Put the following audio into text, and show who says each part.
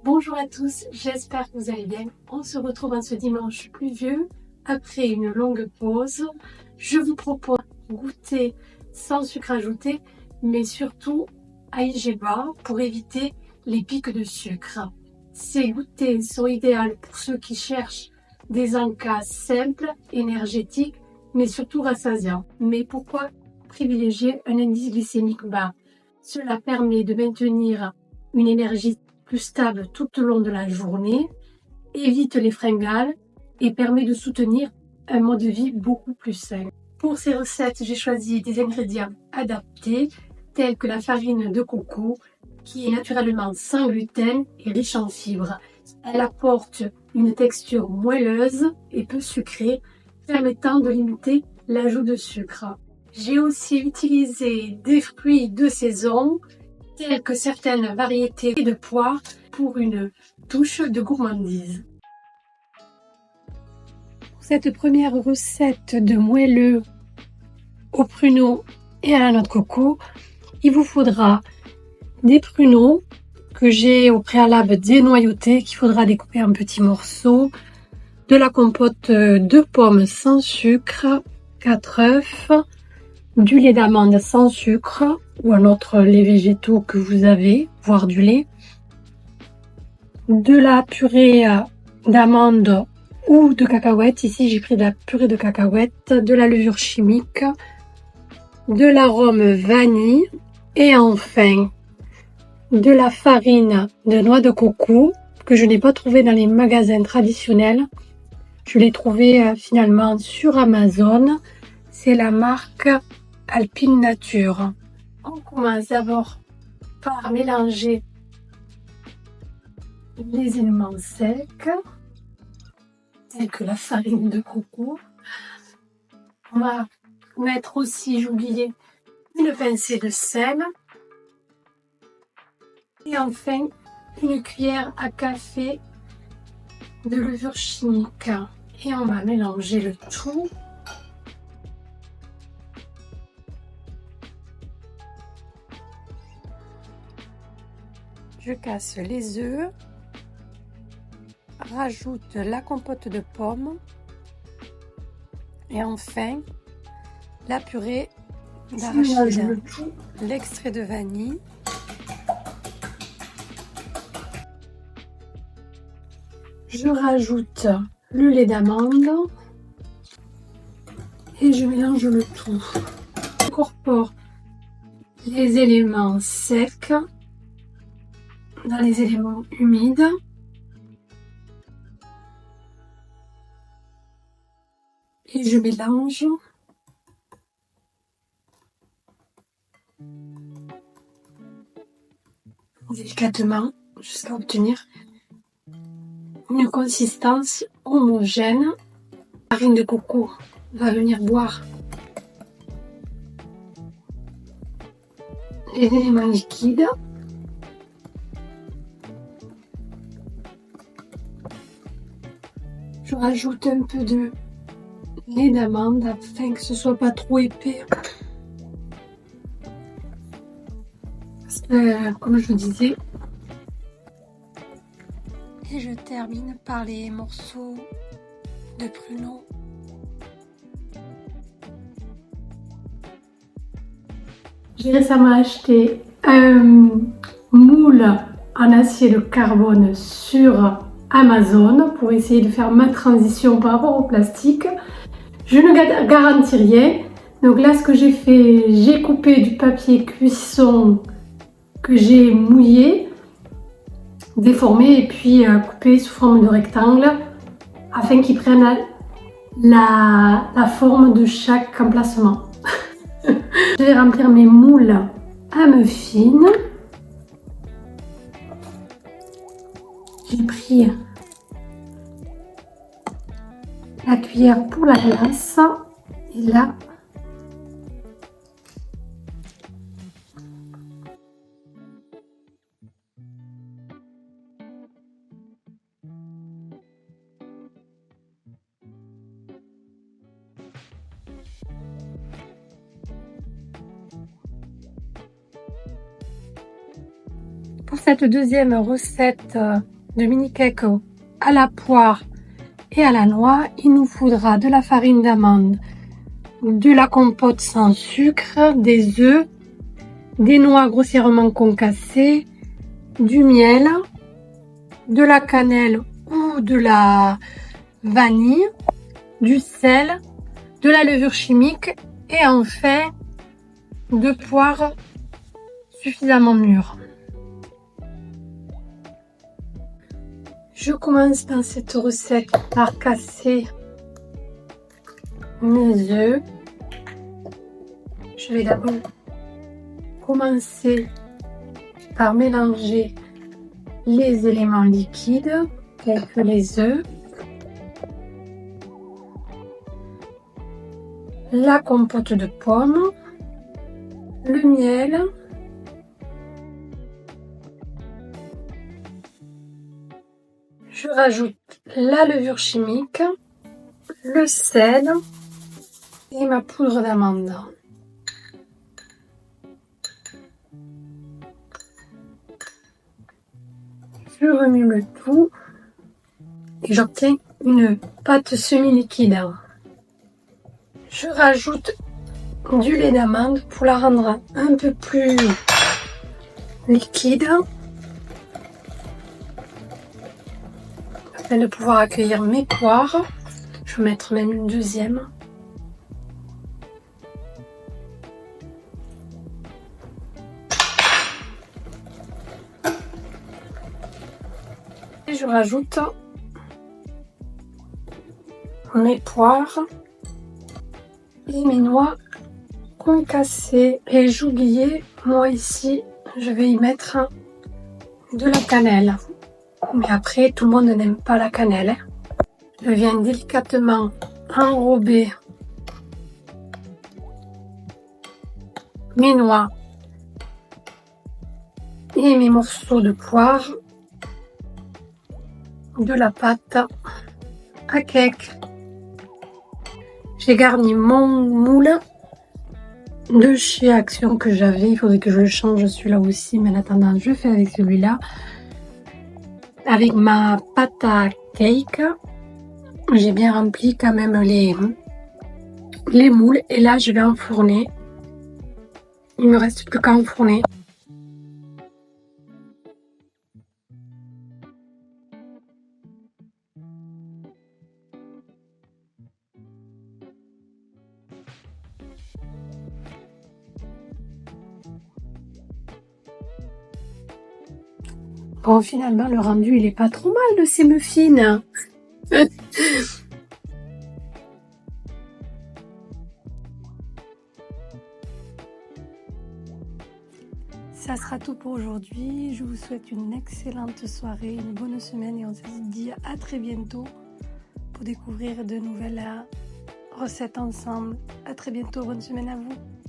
Speaker 1: Bonjour à tous, j'espère que vous allez bien. On se retrouve en ce dimanche pluvieux après une longue pause. Je vous propose goûter sans sucre ajouté, mais surtout à IG bas pour éviter les pics de sucre. Ces goûters sont idéaux pour ceux qui cherchent des encas simples, énergétiques, mais surtout rassasiants. Mais pourquoi privilégier un indice glycémique bas? Cela permet de maintenir une énergie plus stable tout au long de la journée, évite les fringales et permet de soutenir un mode de vie beaucoup plus sain. Pour ces recettes, j'ai choisi des ingrédients adaptés tels que la farine de coco qui est naturellement sans gluten et riche en fibres. Elle apporte une texture moelleuse et peu sucrée, permettant de limiter l'ajout de sucre. J'ai aussi utilisé des fruits de saison telles que certaines variétés de poires pour une touche de gourmandise. Pour cette première recette de moelleux aux pruneaux et à la noix de coco, il vous faudra des pruneaux que j'ai au préalable dénoyautés, qu'il faudra découper en petits morceaux, de la compote de pommes sans sucre, 4 œufs, du lait d'amande sans sucre ou un autre lait végétaux que vous avez, voire du lait, de la purée d'amande ou de cacahuètes. Ici j'ai pris de la purée de cacahuètes, de la levure chimique, de l'arôme vanille et enfin de la farine de noix de coco que je n'ai pas trouvé dans les magasins traditionnels. Je l'ai trouvé finalement sur Amazon. C'est la marque Alpine Nature. On commence d'abord par mélanger les éléments secs, tels que la farine de coco. On va mettre aussi, j'ai oublié, une pincée de sel. Et enfin, une cuillère à café de levure chimique. Et on va mélanger le tout. Je casse les œufs, rajoute la compote de pommes et enfin la purée d'arachide, l'extrait de vanille, je rajoute le lait d'amande et je mélange le tout. J'incorpore les éléments secs dans les éléments humides. Et je mélange. Délicatement jusqu'à obtenir une consistance homogène. La farine de coco va venir boire les éléments liquides. Je rajoute un peu de lait d'amande afin que ce soit pas trop épais. Parce que, comme je vous disais, et je termine par les morceaux de pruneaux. J'ai récemment acheté un moule en acier de carbone sur Amazon pour essayer de faire ma transition par rapport au plastique. Je ne garantis rien. Donc là, ce que j'ai fait, j'ai coupé du papier cuisson que j'ai mouillé, déformé et puis coupé sous forme de rectangle afin qu'il prenne la forme de chaque emplacement. Je vais remplir mes moules à muffins. J'ai pris la cuillère pour la glace et là pour cette deuxième recette de mini cake à la poire et à la noix, il nous faudra de la farine d'amande, de la compote sans sucre, des œufs, des noix grossièrement concassées, du miel, de la cannelle ou de la vanille, du sel, de la levure chimique et enfin de poires suffisamment mûres. Je commence dans cette recette par casser mes œufs. Je vais d'abord commencer par mélanger les éléments liquides tels que les œufs, la compote de pommes, le miel, je rajoute la levure chimique, le sel et ma poudre d'amande. Je remue le tout et j'obtiens une pâte semi-liquide. Je rajoute du lait d'amande pour la rendre un peu plus liquide afin de pouvoir accueillir mes poires. Je vais mettre même une deuxième. Et je rajoute mes poires et mes noix concassées. Et j'oubliais, moi ici, je vais y mettre de la cannelle. Mais après, tout le monde n'aime pas la cannelle. Je viens délicatement enrober mes noix et mes morceaux de poire de la pâte à cake. J'ai garni mon moule de chez Action que j'avais. Il faudrait que je le change celui-là aussi, mais en attendant, je fais avec celui-là. Avec ma pâte à cake, j'ai bien rempli quand même les moules. Et là, je vais enfourner. Il me reste plus qu'à enfourner. Bon, finalement, le rendu, il est pas trop mal de ces muffins. Ça sera tout pour aujourd'hui. Je vous souhaite une excellente soirée, une bonne semaine et on se dit à très bientôt pour découvrir de nouvelles recettes ensemble. À très bientôt, bonne semaine à vous.